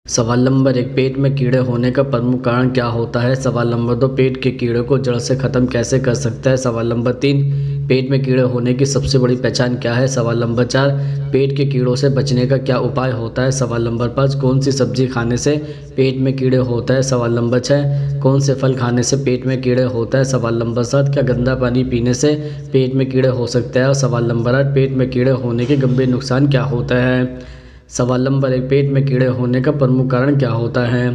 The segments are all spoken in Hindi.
सवाल नंबर 1, पेट में कीड़े होने का प्रमुख कारण क्या होता है? सवाल नंबर 2, पेट के कीड़े को जड़ से खत्म कैसे कर सकता है? सवाल नंबर 3, पेट में कीड़े होने की सबसे बड़ी पहचान क्या है? सवाल नंबर 4, पेट के कीड़ों से बचने का क्या उपाय होता है? सवाल नंबर 5, कौन सी सब्जी खाने से पेट में कीड़े होता है? सवाल नंबर 6, कौन से फल खाने से पेट में कीड़े होता है? सवाल नंबर 7, क्या गंदा पानी पीने से पेट में कीड़े हो सकते हैं? और सवाल नंबर 8, पेट में कीड़े होने के गंभीर नुकसान क्या होता है? सवाल नंबर 1, पेट में कीड़े होने का प्रमुख कारण क्या होता है?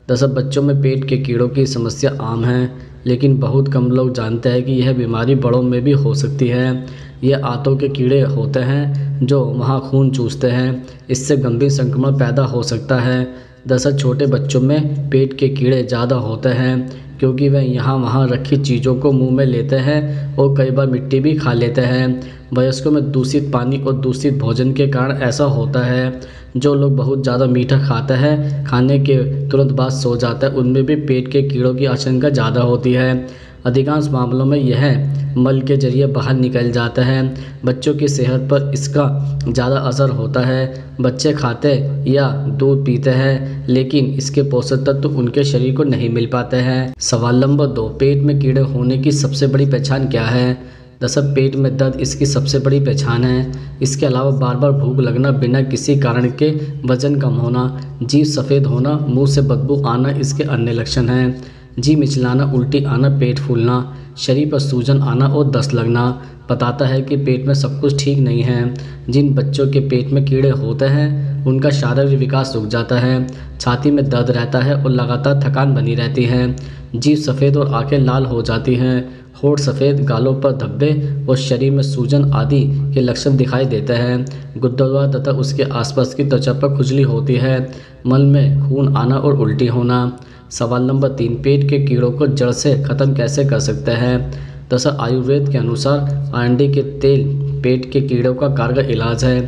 दरअसल बच्चों में पेट के कीड़ों की समस्या आम है, लेकिन बहुत कम लोग जानते हैं कि यह बीमारी बड़ों में भी हो सकती है। यह आंतों के कीड़े होते हैं जो वहाँ खून चूसते हैं। इससे गंभीर संक्रमण पैदा हो सकता है। दरअसल छोटे बच्चों में पेट के कीड़े ज़्यादा होते हैं क्योंकि वे यहाँ वहाँ रखी चीज़ों को मुंह में लेते हैं और कई बार मिट्टी भी खा लेते हैं। वयस्कों में दूषित पानी और दूषित भोजन के कारण ऐसा होता है। जो लोग बहुत ज़्यादा मीठा खाते हैं, खाने के तुरंत बाद सो जाते हैं, उनमें भी पेट के कीड़ों की आशंका ज़्यादा होती है। अधिकांश मामलों में यह मल के जरिए बाहर निकल जाता है। बच्चों की सेहत पर इसका ज़्यादा असर होता है। बच्चे खाते या दूध पीते हैं, लेकिन इसके पोषक तत्व उनके शरीर को नहीं मिल पाते हैं। सवाल नंबर 2, पेट में कीड़े होने की सबसे बड़ी पहचान क्या है? दरअसल पेट में दर्द इसकी सबसे बड़ी पहचान है। इसके अलावा बार बार भूख लगना, बिना किसी कारण के वजन कम होना, जीभ सफ़ेद होना, मुंह से बदबू आना इसके अन्य लक्षण हैं। जी मिचलाना, उल्टी आना, पेट फूलना, शरीर पर सूजन आना और दस्त लगना बताता है कि पेट में सब कुछ ठीक नहीं है। जिन बच्चों के पेट में कीड़े होते हैं उनका शारीरिक विकास रुक जाता है, छाती में दर्द रहता है और लगातार थकान बनी रहती है। जीभ सफ़ेद और आंखें लाल हो जाती हैं, होठ सफ़ेद, गालों पर धब्बे और शरीर में सूजन आदि के लक्षण दिखाई देते हैं। गुदद्वार तथा उसके आसपास की त्वचा पर खुजली होती है, मल में खून आना और उल्टी होना। सवाल नंबर 3, पेट के कीड़ों को जड़ से ख़त्म कैसे कर सकते हैं? दरअसल आयुर्वेद के अनुसार आरंडी के तेल पेट के कीड़ों का कारगर इलाज है।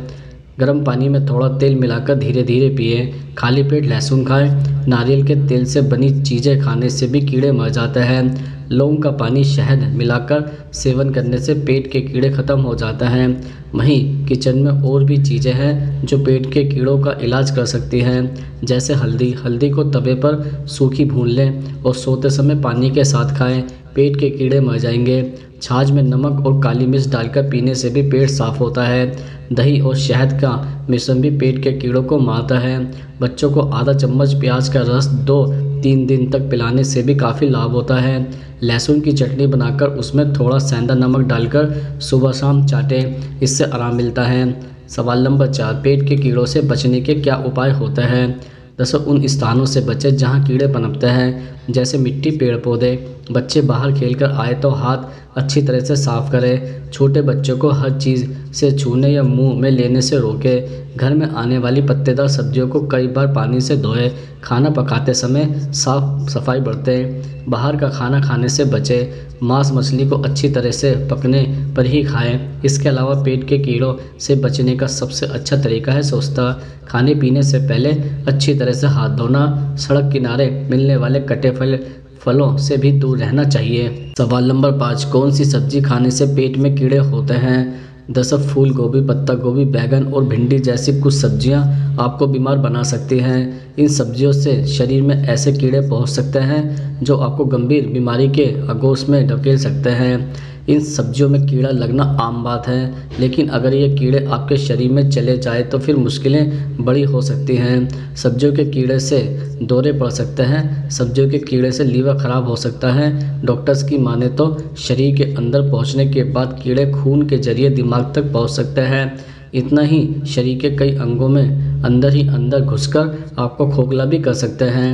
गर्म पानी में थोड़ा तेल मिलाकर धीरे धीरे पिएं। खाली पेट लहसुन खाएं। नारियल के तेल से बनी चीज़ें खाने से भी कीड़े मर जाते हैं। लौंग का पानी शहद मिलाकर सेवन करने से पेट के कीड़े खत्म हो जाते हैं। वहीं किचन में और भी चीज़ें हैं जो पेट के कीड़ों का इलाज कर सकती हैं, जैसे हल्दी को तवे पर सूखी भून लें और सोते समय पानी के साथ खाएं, पेट के कीड़े मर जाएंगे। छाछ में नमक और काली मिर्च डालकर पीने से भी पेट साफ होता है। दही और शहद का मिश्रण भी पेट के कीड़ों को मारता है। बच्चों को आधा चम्मच प्याज का रस 2-3 दिन तक पिलाने से भी काफ़ी लाभ होता है। लहसुन की चटनी बनाकर उसमें थोड़ा सेंधा नमक डालकर सुबह शाम चाटें, इससे आराम मिलता है। सवाल नंबर 4, पेट के कीड़ों से बचने के क्या उपाय होते हैं? दरअसल उन स्थानों से बचें जहां कीड़े पनपते हैं, जैसे मिट्टी, पेड़ पौधे। बच्चे बाहर खेलकर आए तो हाथ अच्छी तरह से साफ करें। छोटे बच्चों को हर चीज़ से छूने या मुंह में लेने से रोकें। घर में आने वाली पत्तेदार सब्जियों को कई बार पानी से धोएं। खाना पकाते समय साफ सफाई बरतें। बाहर का खाना खाने से बचें। मांस मछली को अच्छी तरह से पकने पर ही खाएं। इसके अलावा पेट के कीड़ों से बचने का सबसे अच्छा तरीका है स्वच्छता। खाने पीने से पहले अच्छी तरह से हाथ धोना। सड़क किनारे मिलने वाले कटे फलों से भी दूर रहना चाहिए। सवाल नंबर 5, कौन सी सब्जी खाने से पेट में कीड़े होते हैं? दरअसल फूल गोभी, पत्ता गोभी, बैंगन और भिंडी जैसी कुछ सब्जियां आपको बीमार बना सकती हैं। इन सब्जियों से शरीर में ऐसे कीड़े पहुंच सकते हैं जो आपको गंभीर बीमारी के आगोश में धकेल सकते हैं। इन सब्जियों में कीड़ा लगना आम बात है, लेकिन अगर ये कीड़े आपके शरीर में चले जाए तो फिर मुश्किलें बड़ी हो सकती हैं। सब्जियों के कीड़े से दौरे पड़ सकते हैं। सब्जियों के कीड़े से लीवर खराब हो सकता है। डॉक्टर्स की माने तो शरीर के अंदर पहुंचने के बाद कीड़े खून के जरिए दिमाग तक पहुंच सकते हैं। इतना ही, शरीर के कई अंगों में अंदर ही अंदर घुसकर आपको खोखला भी कर सकते हैं।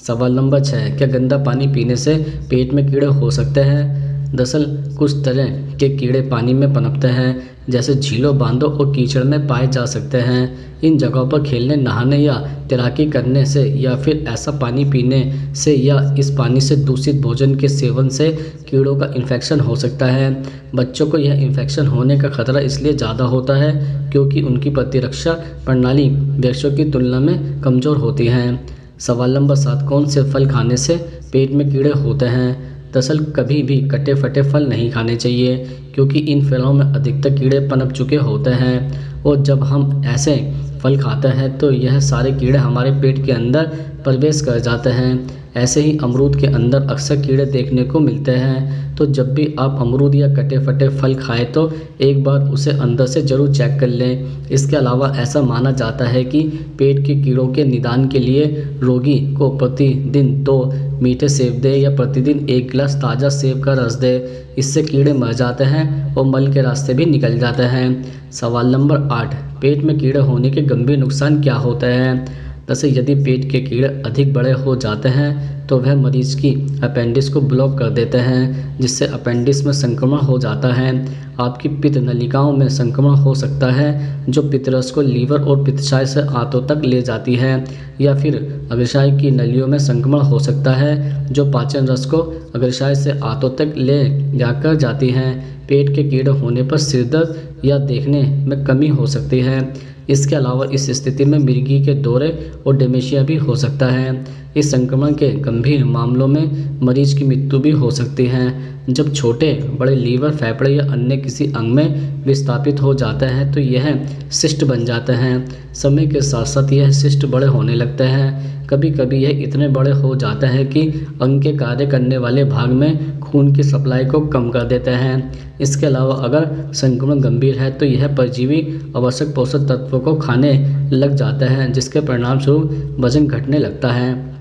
सवाल नंबर 6, क्या गंदा पानी पीने से पेट में कीड़े हो सकते हैं? दरअसल कुछ तरह के कीड़े पानी में पनपते हैं, जैसे झीलों, बांधों और कीचड़ में पाए जा सकते हैं। इन जगहों पर खेलने, नहाने या तैराकी करने से या फिर ऐसा पानी पीने से या इस पानी से दूषित भोजन के सेवन से कीड़ों का इन्फेक्शन हो सकता है। बच्चों को यह इन्फेक्शन होने का खतरा इसलिए ज़्यादा होता है क्योंकि उनकी प्रतिरक्षा प्रणाली वयस्कों की तुलना में कमज़ोर होती है। सवाल नंबर 7, कौन से फल खाने से पेट में कीड़े होते हैं? दरअसल कभी भी कटे फटे फल नहीं खाने चाहिए क्योंकि इन फलों में अधिकतर कीड़े पनप चुके होते हैं और जब हम ऐसे फल खाते हैं तो यह सारे कीड़े हमारे पेट के अंदर प्रवेश कर जाते हैं। ऐसे ही अमरूद के अंदर अक्सर कीड़े देखने को मिलते हैं। तो जब भी आप अमरूद या कटे फटे फल खाएं तो एक बार उसे अंदर से ज़रूर चेक कर लें। इसके अलावा ऐसा माना जाता है कि पेट के कीड़ों के निदान के लिए रोगी को प्रतिदिन 2 मीठे सेब दे या प्रतिदिन 1 गिलास ताज़ा सेब का रस दे। इससे कीड़े मर जाते हैं और मल के रास्ते भी निकल जाते हैं। सवाल नंबर 8, पेट में कीड़े होने के गंभीर नुकसान क्या होते हैं? जैसे यदि पेट के कीड़े अधिक बड़े हो जाते हैं तो वह मरीज की अपेंडिक्स को ब्लॉक कर देते हैं, जिससे अपेंडिक्स में संक्रमण हो जाता है। आपकी पित्त नलिकाओं में संक्रमण हो सकता है जो पित्तरस को लीवर और पित्ताशय से आंतों तक ले जाती है, या फिर अग्रशाय की नलियों में संक्रमण हो सकता है जो पाचन रस को अग्रशाय से आंतों तक ले जाकर जाती हैं। पेट के कीड़े होने पर सिर दर्द या देखने में कमी हो सकती है। इसके अलावा इस स्थिति में मिर्गी के दौरे और डिमेंशिया भी हो सकता है। इस संक्रमण के गंभीर मामलों में मरीज की मृत्यु भी हो सकती है। जब छोटे बड़े लीवर, फेफड़े या अन्य किसी अंग में विस्थापित हो जाता है तो यह सिस्ट बन जाते हैं। समय के साथ साथ यह सिस्ट बड़े होने लगते हैं। कभी कभी यह इतने बड़े हो जाते हैं कि अंग के कार्य करने वाले भाग में खून की सप्लाई को कम कर देते हैं। इसके अलावा अगर संक्रमण गंभीर है तो यह परजीवी आवश्यक पोषक तत्वों को खाने लग जाता है, जिसके परिणाम स्वरूप वजन घटने लगता है।